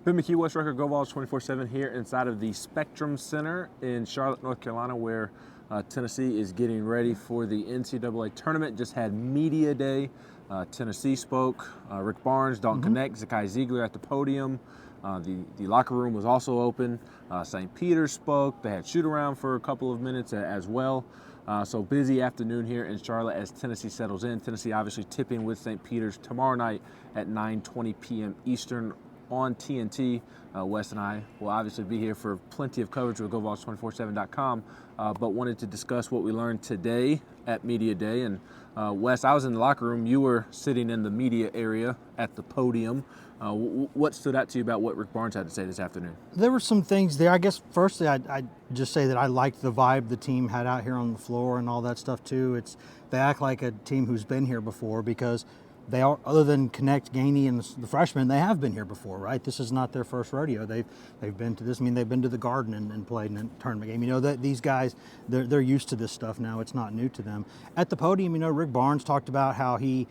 Ben McKee, West Rucker, Go Vols 24/7 here inside of the Spectrum Center in Charlotte, North Carolina, where Tennessee is getting ready for the NCAA Tournament. Just had Media Day. Tennessee spoke. Rick Barnes, Dalton Connect, Zakai Ziegler at the podium. The locker room was also open. St. Peter's spoke. They had shoot-around for a couple of minutes as well. So busy afternoon here in Charlotte as Tennessee settles in. Tennessee obviously tipping with St. Peter's tomorrow night at 9:20 p.m. Eastern on TNT. Wes and I will obviously be here for plenty of coverage with GoVols247.com, but wanted to discuss what we learned today at Media Day. And Wes, I was in the locker room. You were sitting in the media area at the podium. What stood out to you about what Rick Barnes had to say this afternoon? There were some things there. I guess firstly, I'd just say that I liked the vibe the team had out here on the floor and all that stuff too. They act like a team who's been here before because they are, other than Connect, Gainey, and the freshmen, they have been here before, right? This is not their first rodeo. They've been to this. I mean, they've been to the Garden and played in a tournament game. You know that these guys, they're used to this stuff now. It's not new to them. At the podium, you know, Rick Barnes talked about how he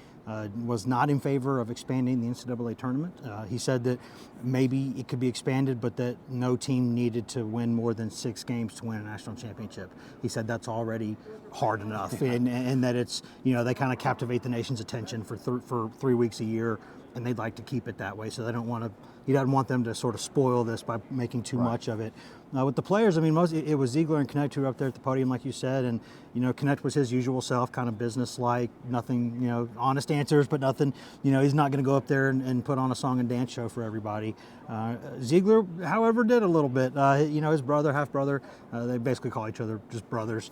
was not in favor of expanding the NCAA tournament. He said that maybe it could be expanded, but that no team needed to win more than 6 games to win a national championship. He said that's already hard enough, and that it's, you know, they kind of captivate the nation's attention for 3 weeks a year, and they'd like to keep it that way. So they don't want to. He doesn't want them to sort of spoil this by making too much of it. With the players, I mean, it was Ziegler and Connect who were up there at the podium, like you said, and you know, Connect was his usual self, kind of business-like, nothing, you know, honest answers, but nothing, you know, he's not going to go up there and put on a song and dance show for everybody. Ziegler, however, did a little bit. You know, his brother, half-brother, they basically call each other just brothers,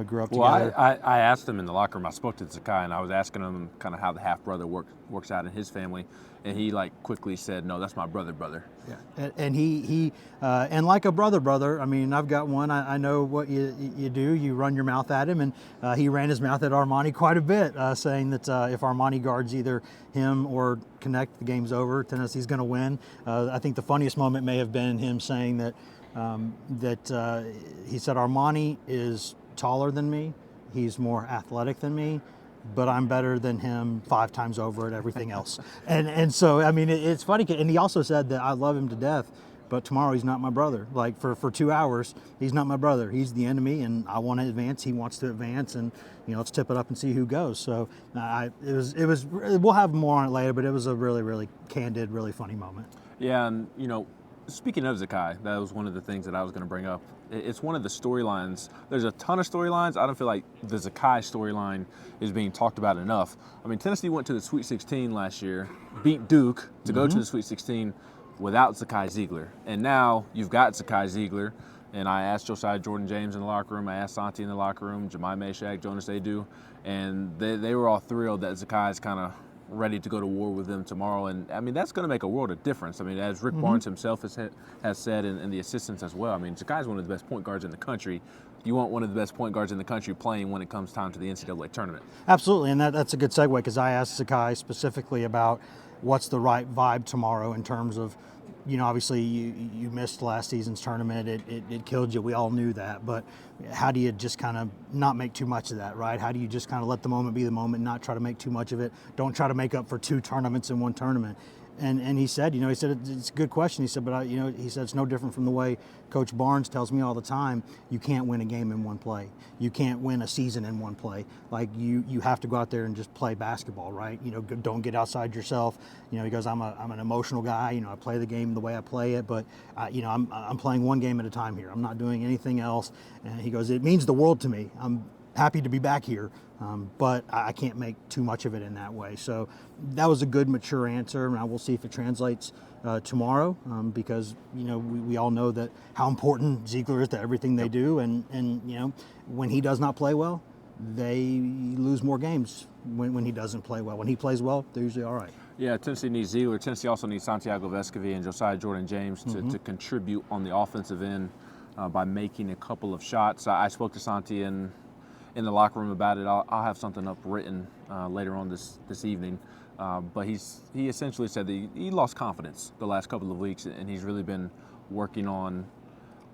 grew up together. I asked him in the locker room. I spoke to Zakai, and I was asking him kind of how the half-brother works out in his family. And he quickly said, "No, that's my brother." Yeah, and he and like a brother. I mean, I've got one. I know what you do. You run your mouth at him, and he ran his mouth at Armani quite a bit, saying that if Armani guards either him or Connect, the game's over. Tennessee's going to win. I think the funniest moment may have been him saying that he said Armani is taller than me. He's more athletic than me, but I'm better than him 5 times over at everything else. and so, I mean, it's funny. And he also said that I love him to death, but tomorrow he's not my brother. Like for 2 hours, he's not my brother. He's the enemy, and I want to advance. He wants to advance, and you know, let's tip it up and see who goes. So it was. We'll have more on it later, but it was a really, really candid, really funny moment. Yeah, and you know, speaking of Zakai, that was one of the things that I was going to bring up. It's one of the storylines. There's a ton of storylines. I don't feel like the Zakai storyline is being talked about enough. I mean, Tennessee went to the Sweet 16 last year, beat Duke to go to the Sweet 16 without Zakai Ziegler. And now you've got Zakai Ziegler. And I asked Josiah Jordan-James in the locker room. I asked Santi in the locker room, Jemai Meshack, Jonas Adu. And they were all thrilled that Zakai is kind of ready to go to war with them tomorrow. And I mean, that's going to make a world of difference. I mean, as Rick Barnes himself has said, and the assistants as well, I mean, Zakai is one of the best point guards in the country. You want one of the best point guards in the country playing when it comes time to the NCAA tournament. Absolutely, and that's a good segue, because I asked Zakai specifically about what's the right vibe tomorrow in terms of, you know, obviously you missed last season's tournament. It killed you. We all knew that. But how do you just kind of not make too much of that, right? How do you just kind of let the moment be the moment, not try to make too much of it? Don't try to make up for 2 tournaments in 1 tournament. And he said, it's a good question. He said, but he said it's no different from the way Coach Barnes tells me all the time. You can't win a game in 1 play. You can't win a season in 1 play. Like you have to go out there and just play basketball, right? You know, don't get outside yourself. You know, he goes, I'm an emotional guy. You know, I play the game the way I play it, but I'm playing 1 game at a time here. I'm not doing anything else. And he goes, it means the world to me. I'm happy to be back here, but I can't make too much of it in that way. So that was a good, mature answer, and we'll see if it translates tomorrow, because we all know that how important Ziegler is to everything they do, and you know, when he does not play well, they lose more games when he doesn't play well. When he plays well, they're usually all right. Yeah, Tennessee needs Ziegler. Tennessee also needs Santiago Vescovi and Josiah Jordan-James to contribute on the offensive end by making a couple of shots. I spoke to Santi in the locker room about it. I'll have something up written later on this evening. But he essentially said that he lost confidence the last couple of weeks, and he's really been working on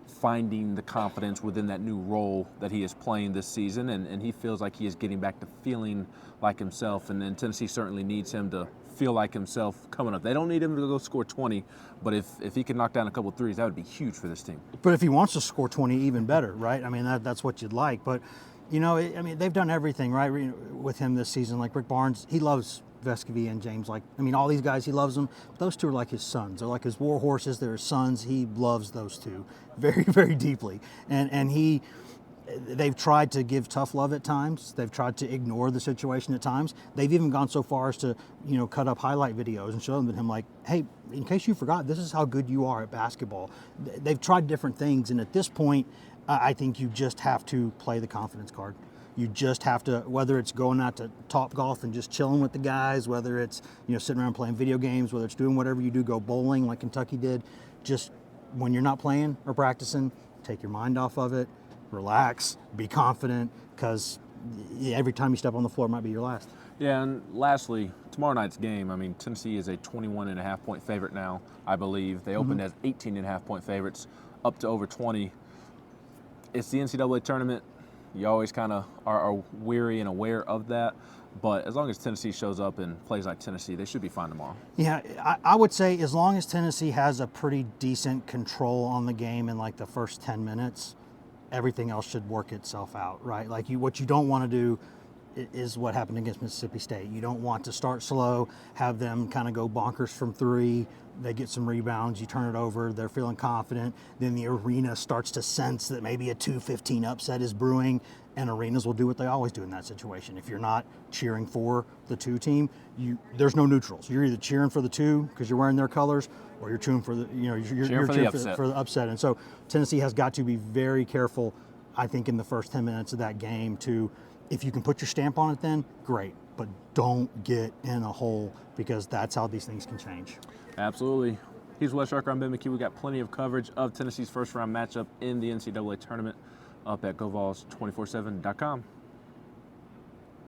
finding the confidence within that new role that he is playing this season, and he feels like he is getting back to feeling like himself, and Tennessee certainly needs him to feel like himself coming up. They don't need him to go score 20, but if he can knock down a couple threes, that would be huge for this team. But if he wants to score 20, even better, right? I mean, that's what you'd like. But, I mean, they've done everything, right, with him this season. Like Rick Barnes, he loves Vescovi and James. All these guys, he loves them. Those two are like his sons. They're like his war horses. They're his sons. He loves those two very, very deeply. And they've tried to give tough love at times. They've tried to ignore the situation at times. They've even gone so far as to, cut up highlight videos and show them to him like, hey, in case you forgot, this is how good you are at basketball. They've tried different things. And at this point, I think you just have to play the confidence card. You just have to, whether it's going out to Top Golf and just chilling with the guys, whether it's, sitting around playing video games, whether it's doing whatever you do, go bowling like Kentucky did, just when you're not playing or practicing, take your mind off of it, relax, be confident, because every time you step on the floor, it might be your last. Yeah, and lastly, tomorrow night's game, I mean, Tennessee is a 21.5-point favorite now, I believe. They opened as 18.5-point favorites, up to over 20. It's the NCAA tournament. You always kind of are weary and aware of that. But as long as Tennessee shows up and plays like Tennessee, they should be fine tomorrow. Yeah, I would say as long as Tennessee has a pretty decent control on the game in like the first 10 minutes, everything else should work itself out, right? Like what you don't want to do is what happened against Mississippi State. You don't want to start slow, have them kind of go bonkers from three, they get some rebounds, you turn it over, they're feeling confident, then the arena starts to sense that maybe a 2-15 upset is brewing, and arenas will do what they always do in that situation. If you're not cheering for the 2 team, there's no neutrals. You're either cheering for the 2 because you're wearing their colors, or you're cheering for the you're cheering for the upset. And so Tennessee has got to be very careful, I think, in the first 10 minutes of that game to, if you can put your stamp on it, then great, but don't get in a hole, because that's how these things can change. Absolutely. He's Wes Rucker. I'm Ben McKee. We got plenty of coverage of Tennessee's first round matchup in the NCAA tournament up at GoVols247.com.